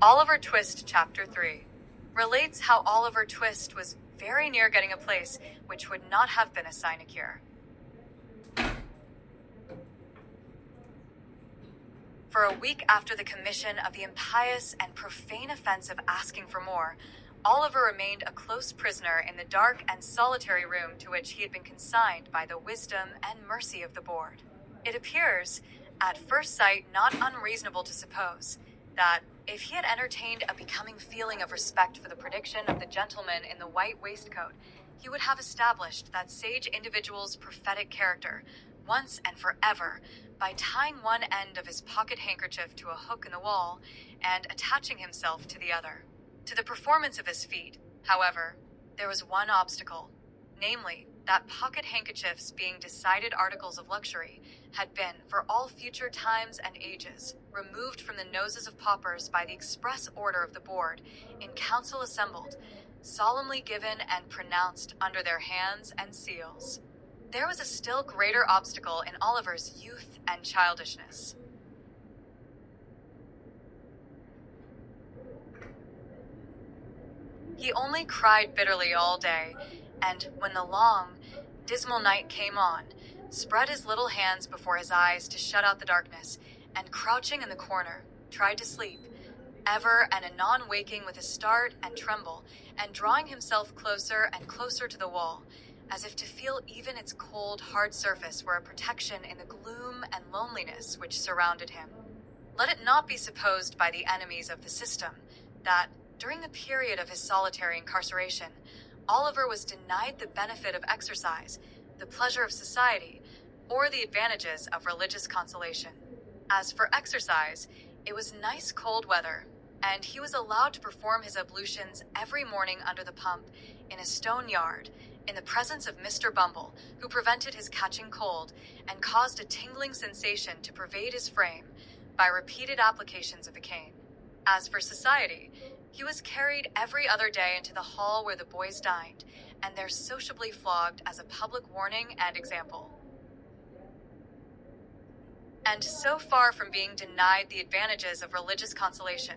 Oliver Twist Chapter 3 relates how Oliver Twist was very near getting a place which would not have been a sinecure. For a week after the commission of the impious and profane offense of asking for more, Oliver remained a close prisoner in the dark and solitary room to which he had been consigned by the wisdom and mercy of the board. It appears, at first sight, not unreasonable to suppose that if he had entertained a becoming feeling of respect for the prediction of the gentleman in the white waistcoat, he would have established that sage individual's prophetic character, once and forever, by tying one end of his pocket handkerchief to a hook in the wall and attaching himself to the other. To the performance of this feat, however, there was one obstacle, namely, that pocket handkerchiefs, being decided articles of luxury, had been, for all future times and ages, removed from the noses of paupers by the express order of the board, in council assembled, solemnly given and pronounced under their hands and seals. There was a still greater obstacle in Oliver's youth and childishness. He only cried bitterly all day, and when the long, dismal night came on, spread his little hands before his eyes to shut out the darkness, and crouching in the corner, tried to sleep, ever and anon waking with a start and tremble, and drawing himself closer and closer to the wall, as if to feel even its cold, hard surface were a protection in the gloom and loneliness which surrounded him. Let it not be supposed by the enemies of the system that, during the period of his solitary incarceration, Oliver was denied the benefit of exercise, the pleasure of society, or the advantages of religious consolation. As for exercise, it was nice cold weather, and he was allowed to perform his ablutions every morning under the pump in a stone yard, in the presence of Mr. Bumble, who prevented his catching cold and caused a tingling sensation to pervade his frame by repeated applications of the cane. As for society, he was carried every other day into the hall where the boys dined, and there sociably flogged as a public warning and example. And so far from being denied the advantages of religious consolation,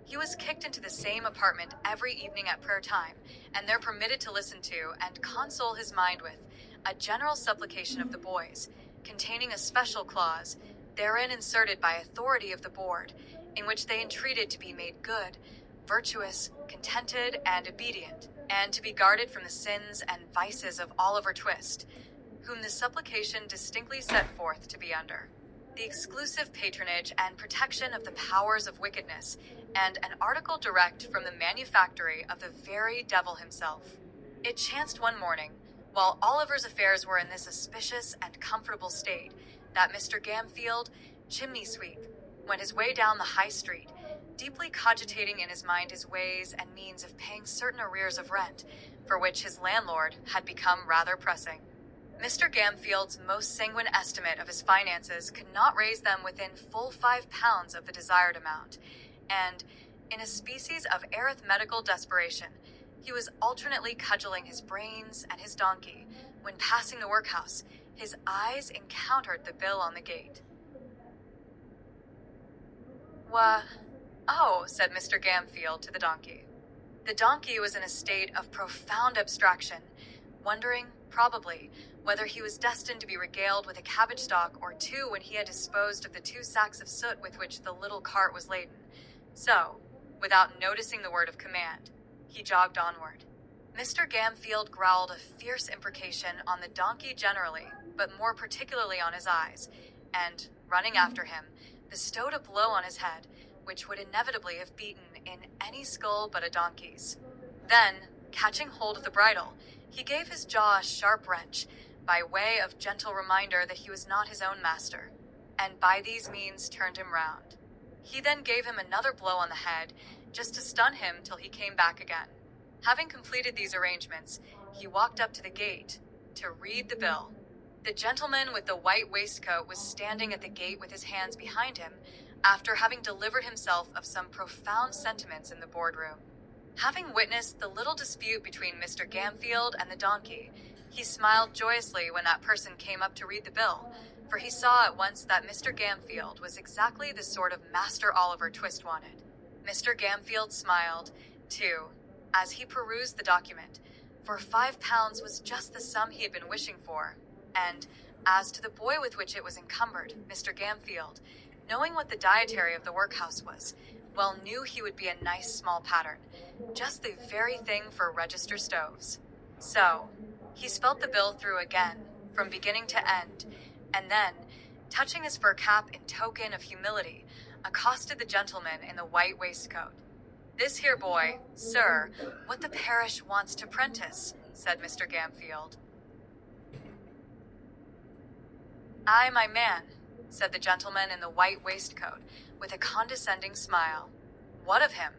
he was kicked into the same apartment every evening at prayer time, and there permitted to listen to and console his mind with a general supplication of the boys, containing a special clause, therein inserted by authority of the board, in which they entreated to be made good, virtuous, contented, and obedient, and to be guarded from the sins and vices of Oliver Twist, whom the supplication distinctly set forth to be under the exclusive patronage and protection of the powers of wickedness, and an article direct from the manufactory of the very devil himself. It chanced one morning, while Oliver's affairs were in this auspicious and comfortable state, that Mr. Gamfield, chimney sweep, went his way down the high street, deeply cogitating in his mind his ways and means of paying certain arrears of rent, for which his landlord had become rather pressing. Mr. Gamfield's most sanguine estimate of his finances could not raise them within full £5 of the desired amount, and, in a species of arithmetical desperation, he was alternately cudgeling his brains and his donkey, when passing the workhouse, his eyes encountered the bill on the gate. "Oh," said Mr. Gamfield to the donkey. The donkey was in a state of profound abstraction, wondering, probably, whether he was destined to be regaled with a cabbage stalk or two when he had disposed of the 2 sacks of soot with which the little cart was laden. So, without noticing the word of command, he jogged onward. Mr. Gamfield growled a fierce imprecation on the donkey generally, but more particularly on his eyes, and, running after him, bestowed a blow on his head, which would inevitably have beaten in any skull but a donkey's. Then, catching hold of the bridle, he gave his jaw a sharp wrench, by way of gentle reminder that he was not his own master, and by these means turned him round. He then gave him another blow on the head, just to stun him till he came back again. Having completed these arrangements, he walked up to the gate to read the bill. The gentleman with the white waistcoat was standing at the gate with his hands behind him, after having delivered himself of some profound sentiments in the boardroom. Having witnessed the little dispute between Mr. Gamfield and the donkey, he smiled joyously when that person came up to read the bill, for he saw at once that Mr. Gamfield was exactly the sort of Master Oliver Twist wanted. Mr. Gamfield smiled, too, as he perused the document, for £5 was just the sum he had been wishing for, and as to the boy with which it was encumbered, Mr. Gamfield, knowing what the dietary of the workhouse was, well knew he would be a nice small pattern, just the very thing for register stoves. So, he spelt the bill through again, from beginning to end, and then, touching his fur cap in token of humility, accosted the gentleman in the white waistcoat. "This here boy, sir, what the parish wants to prentice," said Mr. Gamfield. "Aye, my man," said the gentleman in the white waistcoat, with a condescending smile. "What of him?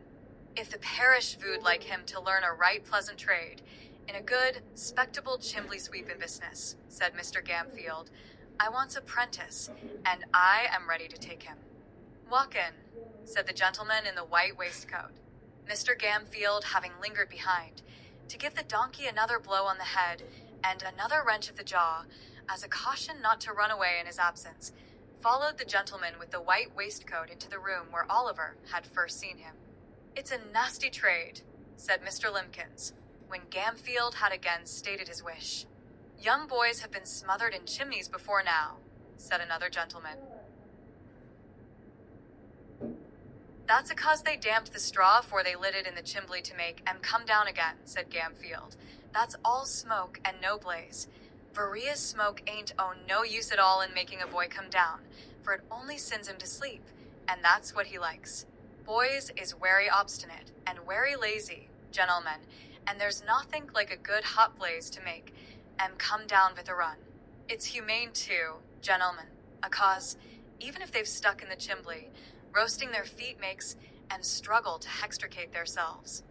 If the parish vood like him to learn a right pleasant trade, in a good, spectable chimbley sweepin' business," said Mr. Gamfield, "I wants a prentice, and I am ready to take him." "Walk in," said the gentleman in the white waistcoat, Mr. Gamfield having lingered behind, to give the donkey another blow on the head and another wrench of the jaw, as a caution not to run away in his absence, followed the gentleman with the white waistcoat into the room where Oliver had first seen him. "It's a nasty trade," said Mr. Limbkins, when Gamfield had again stated his wish. "Young boys have been smothered in chimneys before now," said another gentleman. "That's acause they damped the straw afore they lit it in the chimbley to make 'em come down again," said Gamfield. "That's all smoke and no blaze. Varia's smoke ain't no use at all in making a boy come down, for it only sends him to sleep, and that's what he likes. Boys is wery obstinate and wery lazy, gentlemen, and there's nothing like a good hot blaze to make 'em come down with a run. It's humane too, gentlemen, acause, even if they've stuck in the chimbley, roasting their feet makes 'em struggle to extricate theirselves."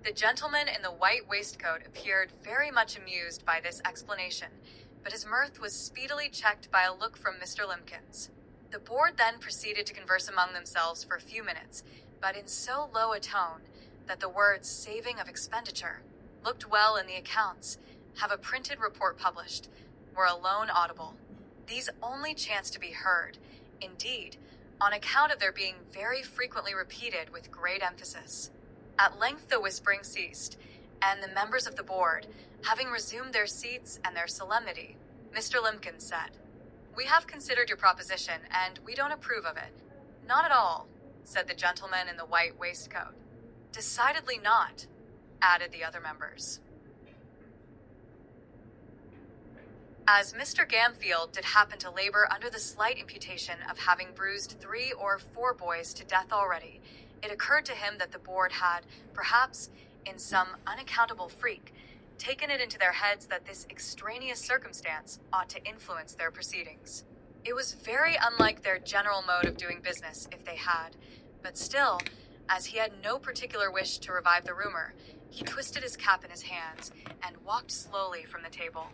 The gentleman in the white waistcoat appeared very much amused by this explanation, but his mirth was speedily checked by a look from Mr. Limbkins. The board then proceeded to converse among themselves for a few minutes, but in so low a tone that the words "saving of expenditure," "looked well in the accounts," "have a printed report published," were alone audible. These only chanced to be heard, indeed, on account of their being very frequently repeated with great emphasis. At length the whispering ceased, and the members of the board, having resumed their seats and their solemnity, Mr. Limbkins said, "We have considered your proposition, and we don't approve of it." "Not at all," said the gentleman in the white waistcoat. "Decidedly not," added the other members. As Mr. Gamfield did happen to labor under the slight imputation of having bruised 3 or 4 boys to death already, it occurred to him that the board had, perhaps, in some unaccountable freak, taken it into their heads that this extraneous circumstance ought to influence their proceedings. It was very unlike their general mode of doing business if they had, but still, as he had no particular wish to revive the rumor, he twisted his cap in his hands and walked slowly from the table.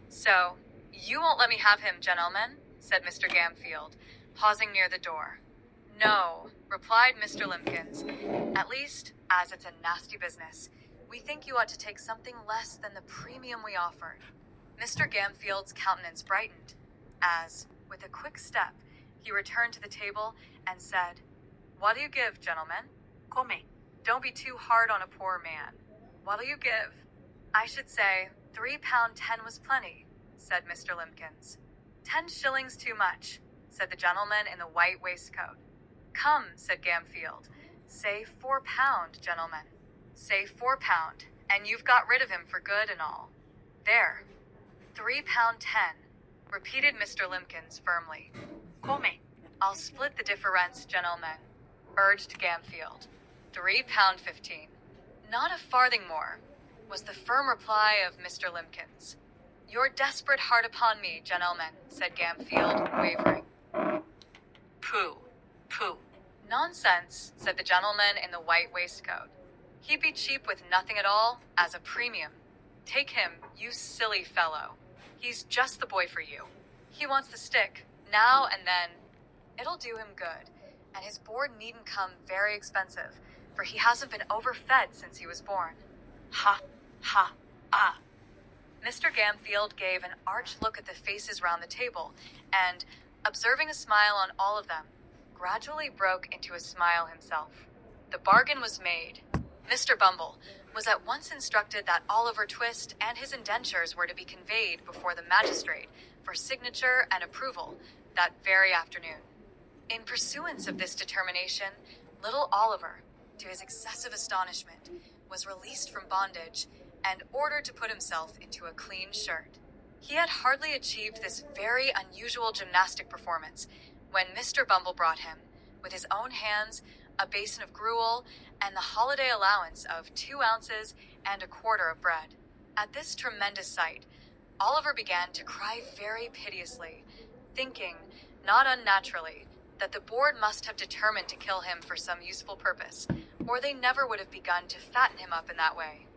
"So, you won't let me have him, gentlemen?" said Mr. Gamfield, pausing near the door. "No," replied Mr. Limbkins. "At least, as it's a nasty business, we think you ought to take something less than the premium we offered." Mr. Gamfield's countenance brightened, as, with a quick step, he returned to the table and said, "What'll you give, gentlemen? Come, don't be too hard on a poor man. What'll you give?" "I should say £3.10 was plenty," said Mr. Limbkins. "10 shillings too much," said the gentleman in the white waistcoat. "Come," said Gamfield, "say £4, gentlemen. Say £4, and you've got rid of him for good and all. There, £3.10, repeated Mr. Limbkins firmly. "Come, I'll split the difference, gentlemen," urged Gamfield. £3.15. "Not a farthing more," was the firm reply of Mr. Limbkins. "You're desperate hard upon me, gentlemen," said Gamfield, wavering. "Pooh, pooh." "Nonsense," said the gentleman in the white waistcoat. "He'd be cheap with nothing at all, as a premium. Take him, you silly fellow. He's just the boy for you. He wants the stick, now and then. It'll do him good, and his board needn't come very expensive, for he hasn't been overfed since he was born." "Ha, ha, ah." Mr. Gamfield gave an arch look at the faces round the table, and, observing a smile on all of them, gradually broke into a smile himself. The bargain was made. Mr. Bumble was at once instructed that Oliver Twist and his indentures were to be conveyed before the magistrate for signature and approval that very afternoon. In pursuance of this determination, little Oliver, to his excessive astonishment, was released from bondage and ordered to put himself into a clean shirt. He had hardly achieved this very unusual gymnastic performance when Mr. Bumble brought him, with his own hands, a basin of gruel, and the holiday allowance of 2 ounces and a quarter of bread. At this tremendous sight, Oliver began to cry very piteously, thinking, not unnaturally, that the board must have determined to kill him for some useful purpose, or they never would have begun to fatten him up in that way.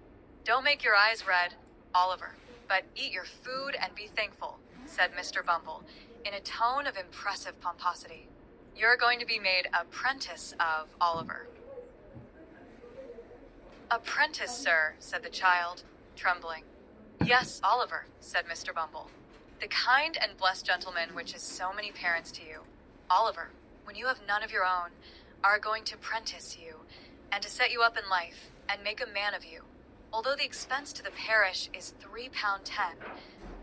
"Don't make your eyes red, Oliver, but eat your food and be thankful," said Mr. Bumble, in a tone of impressive pomposity. "You're going to be made apprentice of, Oliver." "Apprentice, sir," said the child, trembling. "Yes, Oliver," said Mr. Bumble. "The kind and blessed gentleman which is so many parents to you, Oliver, when you have none of your own, are going to prentice you, and to set you up in life, and make a man of you. Although the expense to the parish is £3.10,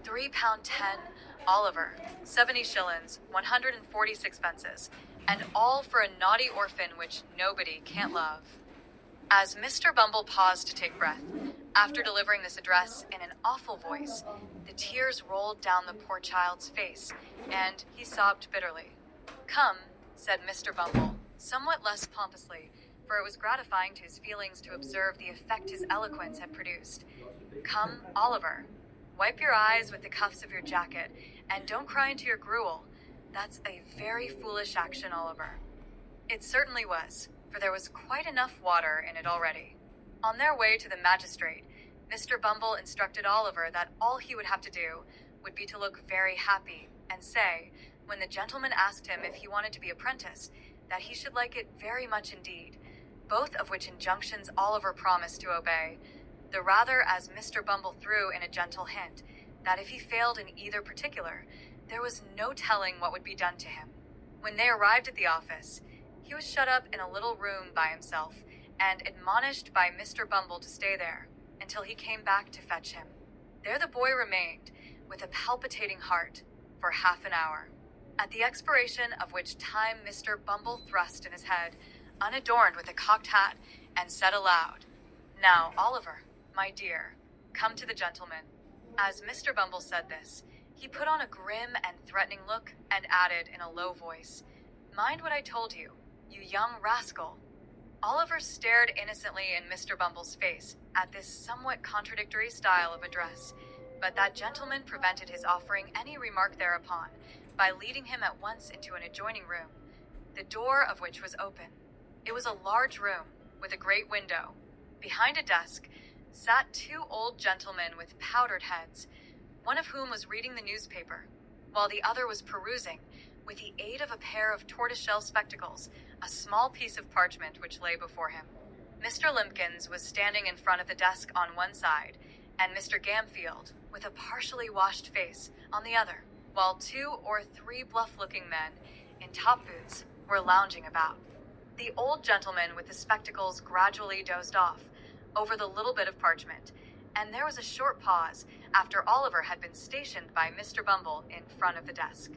£3.10, Oliver, 70 shillings, 146 pences, and all for a naughty orphan which nobody can't love." As Mr. Bumble paused to take breath, after delivering this address in an awful voice, the tears rolled down the poor child's face, and he sobbed bitterly. "Come," said Mr. Bumble, somewhat less pompously, for it was gratifying to his feelings to observe the effect his eloquence had produced. "Come, Oliver, wipe your eyes with the cuffs of your jacket, and don't cry into your gruel. That's a very foolish action, Oliver." It certainly was, for there was quite enough water in it already. On their way to the magistrate, Mr. Bumble instructed Oliver that all he would have to do would be to look very happy, and say, when the gentleman asked him if he wanted to be apprentice, that he should like it very much indeed, both of which injunctions Oliver promised to obey, the rather as Mr. Bumble threw in a gentle hint that if he failed in either particular, there was no telling what would be done to him. When they arrived at the office, he was shut up in a little room by himself, and admonished by Mr. Bumble to stay there until he came back to fetch him. There the boy remained, with a palpitating heart, for half an hour, at the expiration of which time Mr. Bumble thrust in his head, unadorned with a cocked hat, and said aloud, "Now, Oliver, my dear, come to the gentleman." As Mr. Bumble said this, he put on a grim and threatening look, and added in a low voice, "Mind what I told you, you young rascal." Oliver stared innocently in Mr. Bumble's face at this somewhat contradictory style of address, but that gentleman prevented his offering any remark thereupon by leading him at once into an adjoining room, the door of which was open. It was a large room, with a great window. Behind a desk sat 2 old gentlemen with powdered heads, one of whom was reading the newspaper, while the other was perusing, with the aid of a pair of tortoiseshell spectacles, a small piece of parchment which lay before him. Mr. Limpkins was standing in front of the desk on one side, and Mr. Gamfield, with a partially washed face, on the other, while 2 or 3 bluff-looking men in top boots were lounging about. The old gentleman with the spectacles gradually dozed off over the little bit of parchment, and there was a short pause after Oliver had been stationed by Mr. Bumble in front of the desk.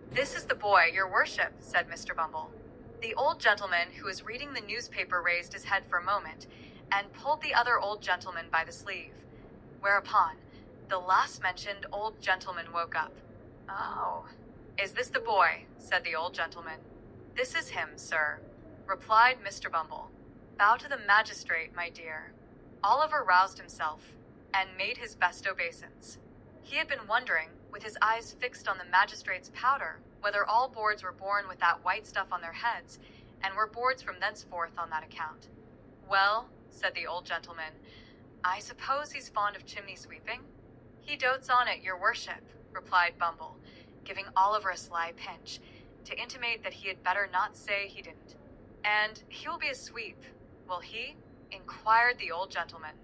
"This is the boy, your worship," said Mr. Bumble. The old gentleman who was reading the newspaper raised his head for a moment, and pulled the other old gentleman by the sleeve, whereupon the last-mentioned old gentleman woke up. "Oh, is this the boy?" said the old gentleman. "This is him, sir," replied Mr. Bumble. "Bow to the magistrate, my dear." Oliver roused himself, and made his best obeisance. He had been wondering, with his eyes fixed on the magistrate's powder, whether all boards were born with that white stuff on their heads, and were boards from thenceforth on that account. "Well," said the old gentleman, "I suppose he's fond of chimney sweeping?" "He dotes on it, your worship," replied Bumble, giving Oliver a sly pinch, to intimate that he had better not say he didn't. "And he will be a sweep, will he?" inquired the old gentleman.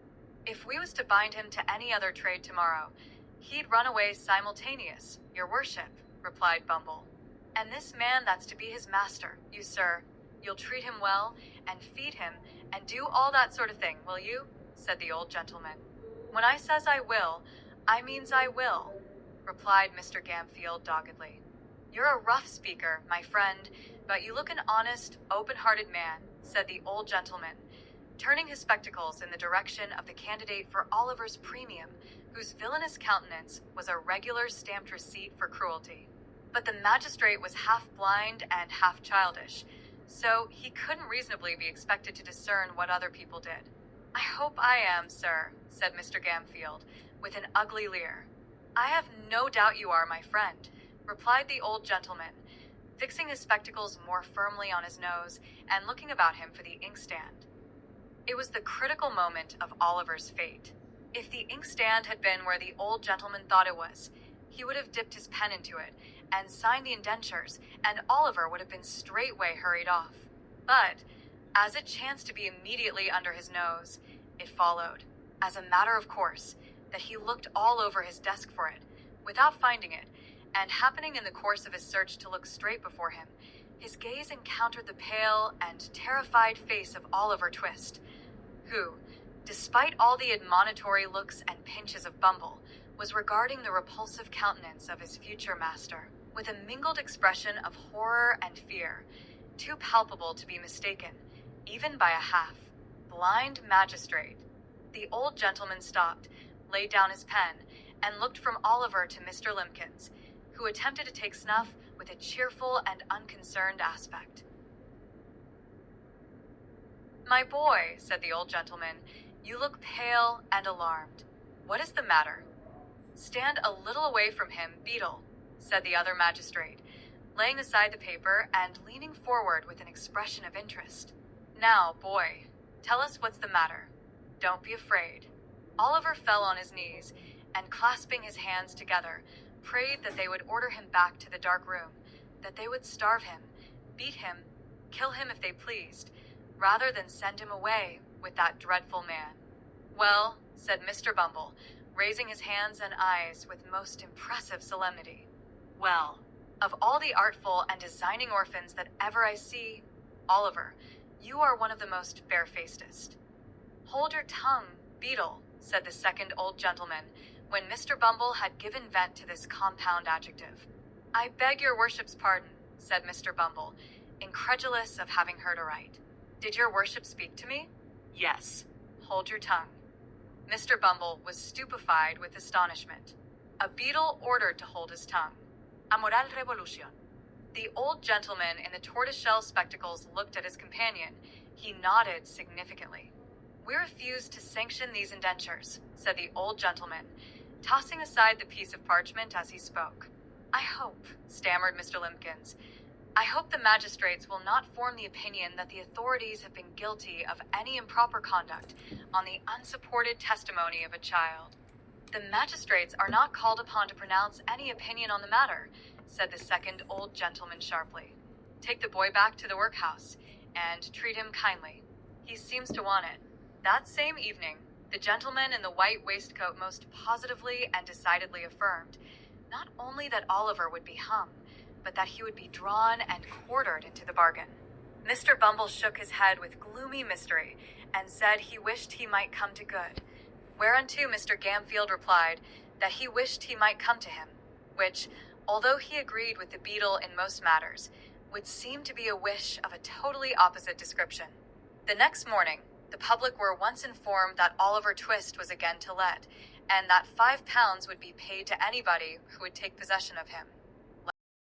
"If we was to bind him to any other trade tomorrow, he'd run away simultaneous, your worship," replied Bumble. And this man that's to be his master, you sir, you'll treat him well, and feed him, and do all that sort of thing, will you? Said the old gentleman. When I says I will, I means I will, replied Mr. Gamfield doggedly. You're a rough speaker, my friend, but you look an honest, open-hearted man, said the old gentleman, turning his spectacles in the direction of the candidate for Oliver's premium, whose villainous countenance was a regular stamped receipt for cruelty. But the magistrate was half blind and half childish, so he couldn't reasonably be expected to discern what other people did. I hope I am, sir, said Mr. Gamfield, with an ugly leer. I have no doubt you are, my friend, replied the old gentleman, fixing his spectacles more firmly on his nose and looking about him for the inkstand. It was the critical moment of Oliver's fate. If the inkstand had been where the old gentleman thought it was, he would have dipped his pen into it and signed the indentures, and Oliver would have been straightway hurried off. But, as it chanced to be immediately under his nose, it followed, as a matter of course, that he looked all over his desk for it, without finding it, and happening in the course of his search to look straight before him, his gaze encountered the pale and terrified face of Oliver Twist, who, despite all the admonitory looks and pinches of Bumble, was regarding the repulsive countenance of his future master with a mingled expression of horror and fear, too palpable to be mistaken, even by a half-blind magistrate. The old gentleman stopped, laid down his pen, and looked from Oliver to Mr. Limpkins, who attempted to take snuff with a cheerful and unconcerned aspect. My boy, said the old gentleman, you look pale and alarmed. What is the matter? Stand a little away from him, Beadle, said the other magistrate, laying aside the paper and leaning forward with an expression of interest. Now, boy, tell us what's the matter. Don't be afraid. Oliver fell on his knees, and clasping his hands together, prayed that they would order him back to the dark room, that they would starve him, beat him, kill him if they pleased, rather than send him away with that dreadful man. Well, said Mr. Bumble, raising his hands and eyes with most impressive solemnity. Well, of all the artful and designing orphans that ever I see, Oliver, you are one of the most barefacedest. Hold your tongue, Beadle, said the second old gentleman, when Mr. Bumble had given vent to this compound adjective. I beg your worship's pardon, said Mr. Bumble, incredulous of having heard aright. Did your worship speak to me? Yes. Hold your tongue. Mr. Bumble was stupefied with astonishment. A beadle ordered to hold his tongue. A moral revolution. The old gentleman in the tortoiseshell spectacles looked at his companion. He nodded significantly. We refuse to sanction these indentures, said the old gentleman, tossing aside the piece of parchment as he spoke. I hope, stammered Mr. Limpkins, I hope the magistrates will not form the opinion that the authorities have been guilty of any improper conduct on the unsupported testimony of a child. The magistrates are not called upon to pronounce any opinion on the matter, said the second old gentleman sharply. Take the boy back to the workhouse, and treat him kindly. He seems to want it. That same evening, the gentleman in the white waistcoat most positively and decidedly affirmed, not only that Oliver would be hung, but that he would be drawn and quartered into the bargain. Mr. Bumble shook his head with gloomy mystery, and said he wished he might come to good, whereunto Mr. Gamfield replied that he wished he might come to him, which, although he agreed with the beadle in most matters, would seem to be a wish of a totally opposite description. The next morning, the public were once informed that Oliver Twist was again to let, and that £5 would be paid to anybody who would take possession of him.